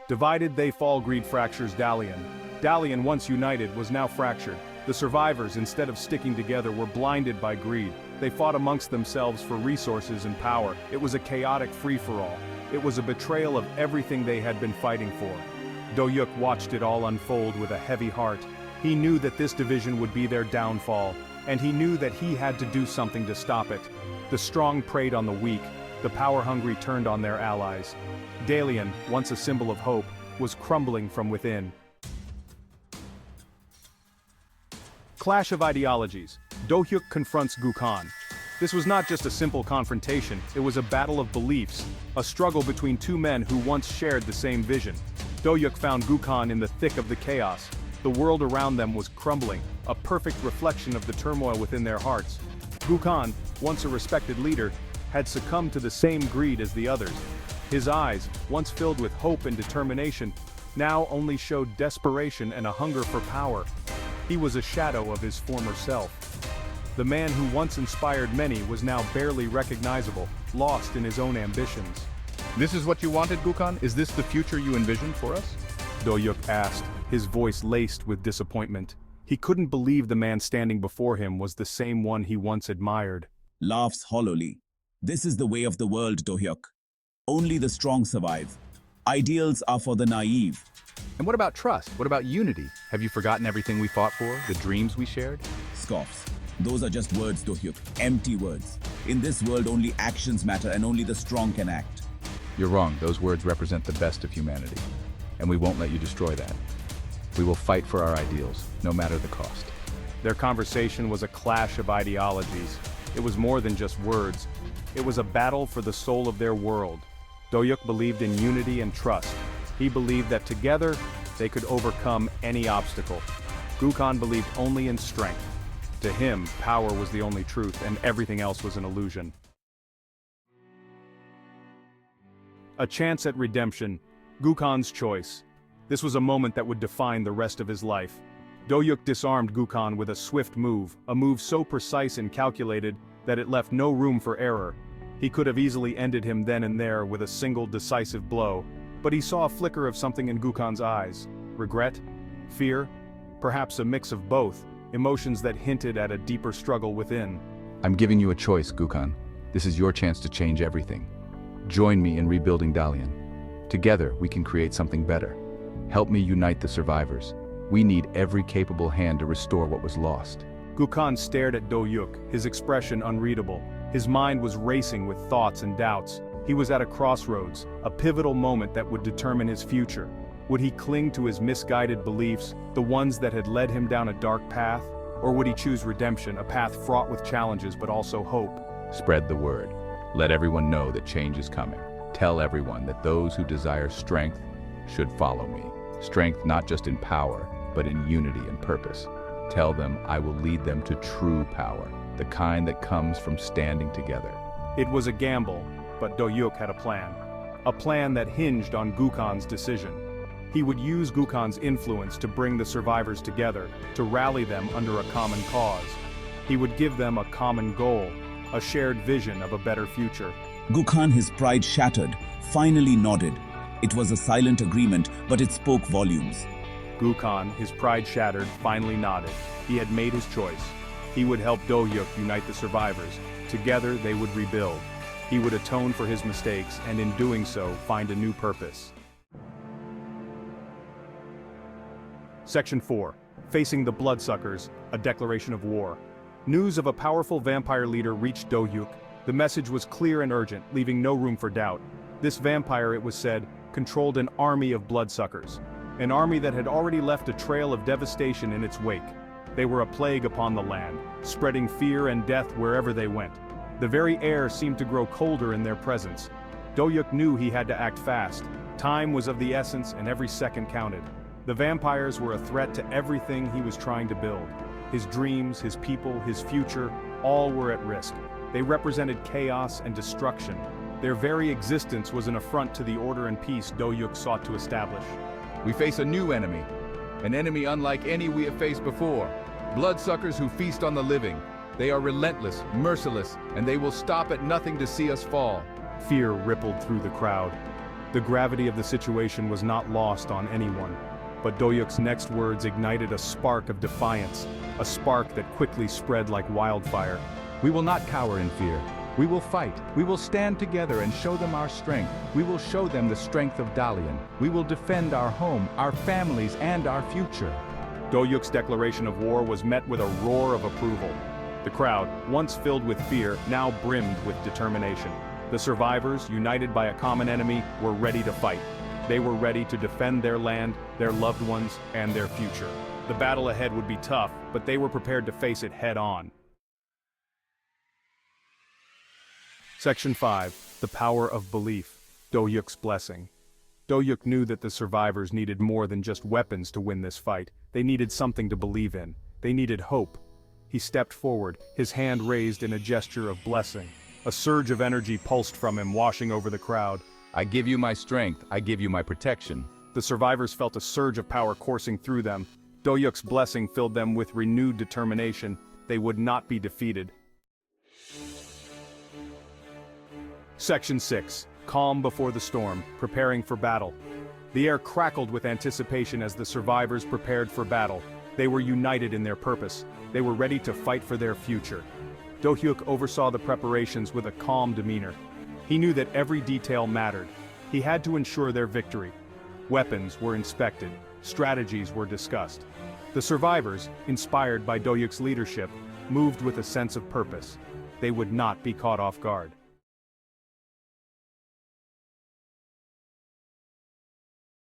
Divided they fall, greed fractures Dalian. Dalian, once united, was now fractured. The survivors, instead of sticking together, were blinded by greed. They fought amongst themselves for resources and power. It was a chaotic free-for-all. It was a betrayal of everything they had been fighting for. Do-hyuk watched it all unfold with a heavy heart. He knew that this division would be their downfall, and he knew that he had to do something to stop it. The strong preyed on the weak, the power-hungry turned on their allies. Dalian, once a symbol of hope, was crumbling from within. Clash of ideologies. Do-hyuk confronts Gukhan. This was not just a simple confrontation, it was a battle of beliefs, a struggle between two men who once shared the same vision. Do-hyuk found Gukhan in the thick of the chaos. The world around them was crumbling, a perfect reflection of the turmoil within their hearts. Gukhan, once a respected leader, had succumbed to the same greed as the others. His eyes, once filled with hope and determination, now only showed desperation and a hunger for power. He was a shadow of his former self. The man who once inspired many was now barely recognizable, lost in his own ambitions. This is what you wanted, Gukhan? Is this the future you envisioned for us? Do-hyuk asked, his voice laced with disappointment. He couldn't believe the man standing before him was the same one he once admired. Laughs hollowly. This is the way of the world, Do-hyuk. Only the strong survive. Ideals are for the naive. And what about trust? What about unity? Have you forgotten everything we fought for, the dreams we shared? Scoffs. Those are just words, Do-hyuk. Empty words. In this world, only actions matter and only the strong can act. You're wrong. Those words represent the best of humanity. And we won't let you destroy that. We will fight for our ideals, no matter the cost. Their conversation was a clash of ideologies. It was more than just words. It was a battle for the soul of their world. Do-hyuk believed in unity and trust. He believed that together, they could overcome any obstacle. Gukhan believed only in strength. To him, power was the only truth, and everything else was an illusion. A chance at redemption. Gukhan's choice. This was a moment that would define the rest of his life. Do-hyuk disarmed Gukhan with a swift move, a move so precise and calculated that it left no room for error. He could have easily ended him then and there with a single decisive blow, but he saw a flicker of something in Gukhan's eyes. Regret? Fear? Perhaps a mix of both, emotions that hinted at a deeper struggle within. I'm giving you a choice, Gukhan. This is your chance to change everything. Join me in rebuilding Dalian. Together, we can create something better. Help me unite the survivors. We need every capable hand to restore what was lost. Gukhan stared at Do-hyuk, his expression unreadable. His mind was racing with thoughts and doubts. He was at a crossroads, a pivotal moment that would determine his future. Would he cling to his misguided beliefs, the ones that had led him down a dark path? Or would he choose redemption, a path fraught with challenges but also hope? Spread the word. Let everyone know that change is coming. Tell everyone that those who desire strength should follow me. Strength not just in power, but in unity and purpose. Tell them I will lead them to true power, the kind that comes from standing together. It was a gamble, but Do-hyuk had a plan. A plan that hinged on Gukhan's decision. He would use Gukhan's influence to bring the survivors together, to rally them under a common cause. He would give them a common goal, a shared vision of a better future. Gukhan, his pride shattered, finally nodded. It was a silent agreement, but it spoke volumes. Gukhan, his pride shattered, finally nodded. He had made his choice. He would help Do-hyuk unite the survivors. Together they would rebuild. He would atone for his mistakes, and in doing so, find a new purpose. Section 4. Facing the Bloodsuckers, a declaration of war. News of a powerful vampire leader reached Do-hyuk. The message was clear and urgent, leaving no room for doubt. This vampire, it was said, controlled an army of bloodsuckers. An army that had already left a trail of devastation in its wake. They were a plague upon the land, spreading fear and death wherever they went. The very air seemed to grow colder in their presence. Do-hyuk knew he had to act fast. Time was of the essence and every second counted. The vampires were a threat to everything he was trying to build. His dreams, his people, his future, all were at risk. They represented chaos and destruction. Their very existence was an affront to the order and peace Do-hyuk sought to establish. We face a new enemy, an enemy unlike any we have faced before. Bloodsuckers who feast on the living. They are relentless, merciless, and they will stop at nothing to see us fall. Fear rippled through the crowd. The gravity of the situation was not lost on anyone, but Doyuk's next words ignited a spark of defiance, a spark that quickly spread like wildfire. We will not cower in fear. We will fight. We will stand together and show them our strength. We will show them the strength of Dalian. We will defend our home, our families, and our future. Doyuk's declaration of war was met with a roar of approval. The crowd, once filled with fear, now brimmed with determination. The survivors, united by a common enemy, were ready to fight. They were ready to defend their land, their loved ones, and their future. The battle ahead would be tough, but they were prepared to face it head-on. Section 5. The Power of Belief. Doyuk's Blessing. Doyuk knew that the survivors needed more than just weapons to win this fight. They needed something to believe in. They needed hope. He stepped forward, his hand raised in a gesture of blessing. A surge of energy pulsed from him, washing over the crowd. I give you my strength. I give you my protection. The survivors felt a surge of power coursing through them. Doyuk's blessing filled them with renewed determination. They would not be defeated. Section 6. Calm before the storm, preparing for battle. The air crackled with anticipation as the survivors prepared for battle. They were united in their purpose. They were ready to fight for their future. Doyuk oversaw the preparations with a calm demeanor. He knew that every detail mattered. He had to ensure their victory. Weapons were inspected. Strategies were discussed. The survivors, inspired by Doyuk's leadership, moved with a sense of purpose. They would not be caught off guard.